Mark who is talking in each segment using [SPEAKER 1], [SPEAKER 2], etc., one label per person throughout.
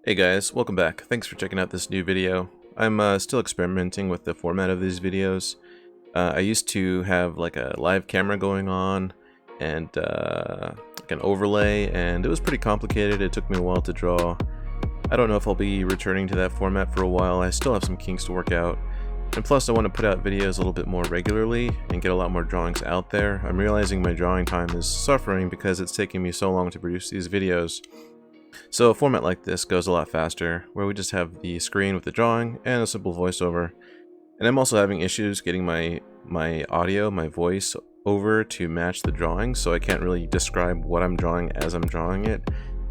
[SPEAKER 1] Hey guys, welcome back. Thanks for checking out this new video. I'm still experimenting with the format of these videos. I used to have like a live camera going on and like an overlay, and it was pretty complicated. It took me a while to draw. I don't know if I'll be returning to that format for a while. I still have some kinks to work out. And plus I want to put out videos a little bit more regularly and get a lot more drawings out there. I'm realizing my drawing time is suffering because it's taking me so long to produce these videos. So a format like this goes a lot faster, where we just have the screen with the drawing and a simple voiceover. And I'm also having issues getting my audio, my voice over to match the drawing, so I can't really describe what I'm drawing as I'm drawing it.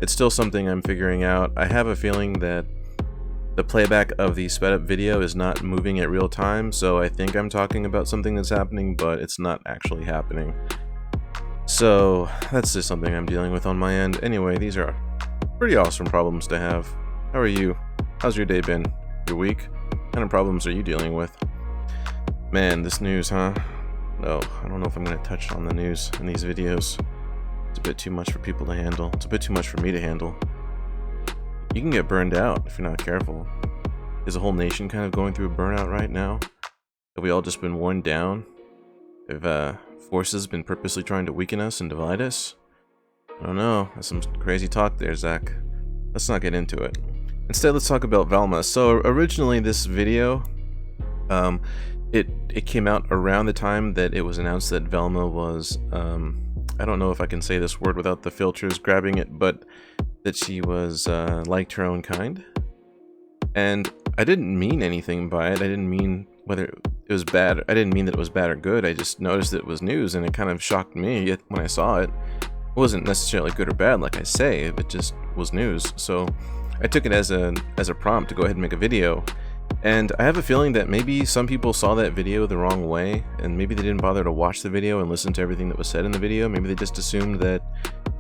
[SPEAKER 1] It's still something I'm figuring out. I have a feeling that the playback of the sped up video is not moving at real time, so I think I'm talking about something that's happening, but it's not actually happening. So that's just something I'm dealing with on my end. Anyway, these are pretty awesome problems to have. How are you? How's your day been? Your week? What kind of problems are you dealing with? Man, this news, huh? No, I don't know if I'm going to touch on the news in these videos. It's a bit too much for people to handle. It's a bit too much for me to handle. You can get burned out if you're not careful. Is the whole nation kind of going through a burnout right now? Have we all just been worn down? Have forces been purposely trying to weaken us and divide us? I don't know, that's some crazy talk there, Zach. Let's not get into it. Instead, let's talk about Velma. So originally this video, it came out around the time that it was announced that Velma was, I don't know if I can say this word without the filters grabbing it, but that she was liked her own kind. And I didn't mean anything by it. I didn't mean whether it was bad. I didn't mean that it was bad or good. I just noticed that it was news, and it kind of shocked me when I saw it. It wasn't necessarily good or bad, like I say, it just was news. So I took it as a prompt to go ahead and make a video. And I have a feeling that maybe some people saw that video the wrong way, and maybe they didn't bother to watch the video and listen to everything that was said in the video. Maybe they just assumed that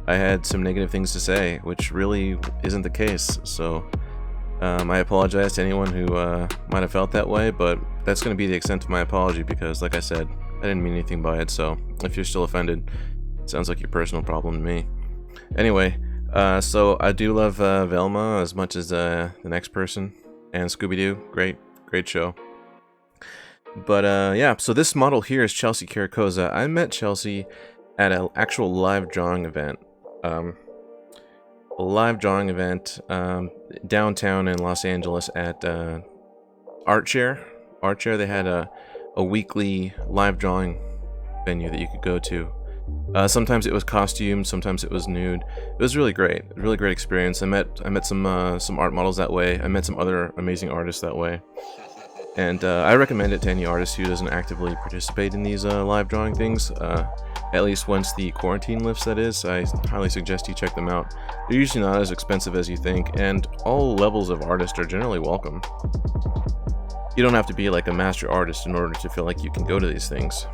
[SPEAKER 1] I had some negative things to say, which really isn't the case. So I apologize to anyone who might have felt that way, but that's going to be the extent of my apology because, like I said, I didn't mean anything by it. So if you're still offended, sounds like your personal problem to me. Anyway, so I do love Velma as much as the next person, and Scooby Doo. Great show. But yeah, so this model here is Chelsea Caracoza. I met Chelsea at an actual live drawing event. Downtown in Los Angeles at Art Share. They had a weekly live drawing venue that you could go to. Sometimes it was costume, sometimes it was nude. It was really great experience. I met some art models that way. I met some other amazing artists that way, and I recommend it to any artist who doesn't actively participate in these live drawing things. At least once the quarantine lifts, that is. I highly suggest you check them out. They're usually not as expensive as you think, and all levels of artists are generally welcome. You don't have to be like a master artist in order to feel like you can go to these things.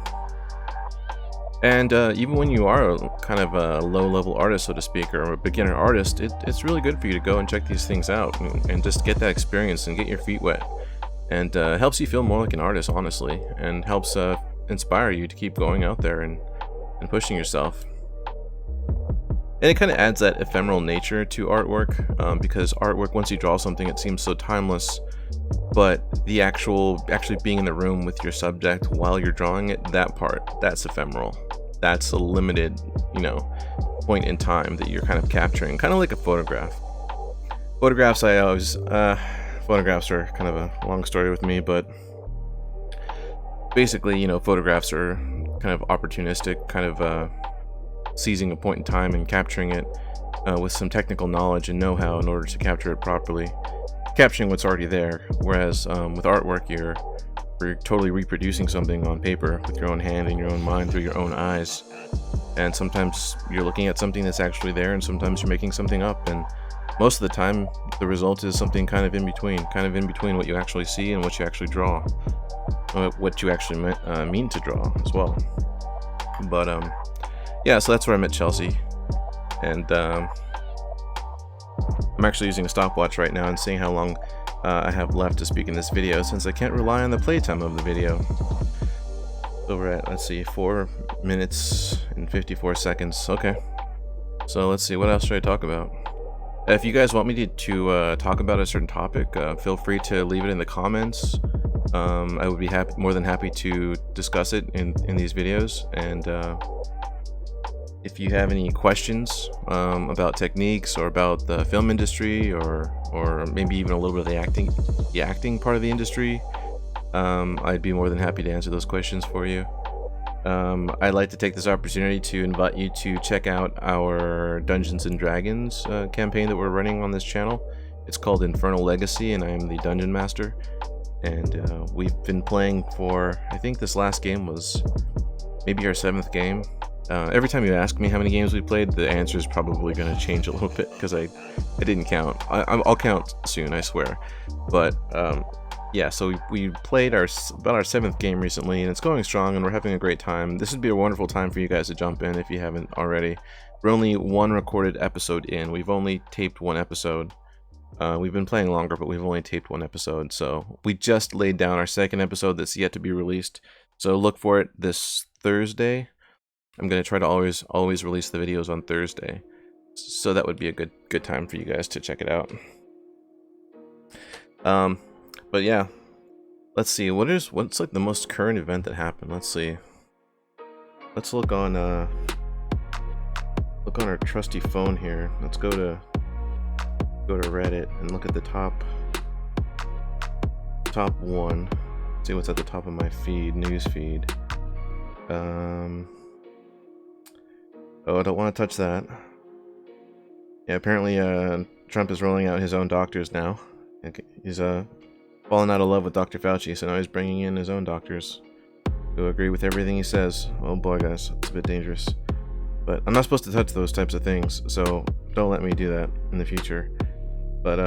[SPEAKER 1] And even when you are a kind of a low-level artist, so to speak, or a beginner artist, it's really good for you to go and check these things out and just get that experience and get your feet wet. And helps you feel more like an artist, honestly, and helps inspire you to keep going out there and pushing yourself. And it kind of adds that ephemeral nature to artwork, because artwork, once you draw something, it seems so timeless. But the actually being in the room with your subject while you're drawing it, that's ephemeral. That's a limited, point in time that you're kind of capturing, kind of like a photograph. Photographs are kind of a long story with me, but basically, photographs are kind of opportunistic, kind of seizing a point in time and capturing it with some technical knowledge and know-how in order to capture it properly. Capturing what's already there, whereas with artwork you're totally reproducing something on paper with your own hand and your own mind through your own eyes, and sometimes you're looking at something that's actually there, and sometimes you're making something up, and most of the time the result is something kind of in between what you actually see and what you actually draw, what you actually mean to draw as well. But yeah, so that's where I met Chelsea, and I'm actually using a stopwatch right now and seeing how long I have left to speak in this video, since I can't rely on the playtime of the video. So we're at, let's see, 4 minutes and 54 seconds. Okay. So let's see, what else should I talk about? If you guys want me to talk about a certain topic, feel free to leave it in the comments. I would be more than happy to discuss it in these videos. And if you have any questions about techniques or about the film industry, or maybe even a little bit of the acting part of the industry, I'd be more than happy to answer those questions for you. I'd like to take this opportunity to invite you to check out our Dungeons and Dragons campaign that we're running on this channel. It's called Infernal Legacy, and I am the Dungeon Master. And we've been playing for, I think this last game was maybe our 7th game. Every time you ask me how many games we played, the answer is probably going to change a little bit because I didn't count. I'll count soon, I swear. But yeah, so we played about our 7th game recently, and it's going strong, and we're having a great time. This would be a wonderful time for you guys to jump in if you haven't already. We're only one recorded episode in. We've only taped one episode. We've been playing longer, but we've only taped one episode. So we just laid down our 2nd episode that's yet to be released. So look for it this Thursday. I'm going to try to always release the videos on Thursday. So that would be a good time for you guys to check it out. But yeah, let's see. What's like the most current event that happened? Let's see. Let's look on our trusty phone here. Let's go to Reddit and look at the top one. See what's at the top of my news feed. Oh, I don't want to touch that. Yeah, apparently Trump is rolling out his own doctors now. He's fallen out of love with Dr. Fauci, so now he's bringing in his own doctors who agree with everything he says. Oh boy, guys, it's a bit dangerous. But I'm not supposed to touch those types of things, so don't let me do that in the future. But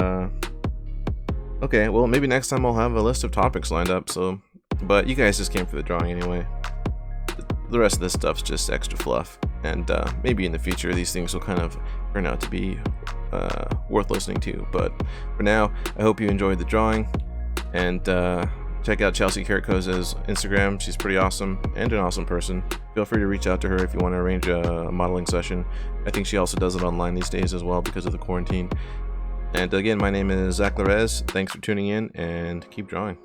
[SPEAKER 1] okay, well, maybe next time I'll have a list of topics lined up. But you guys just came for the drawing anyway. The rest of this stuff's just extra fluff, and maybe in the future these things will kind of turn out to be worth listening to. But for now, I hope you enjoyed the drawing, and check out Chelsea Caracoza's Instagram. She's pretty awesome and an awesome person. Feel free to reach out to her if you want to arrange a modeling session. I think she also does it online these days as well because of the quarantine. And again, my name is Zach Larez. Thanks for tuning in, and keep drawing.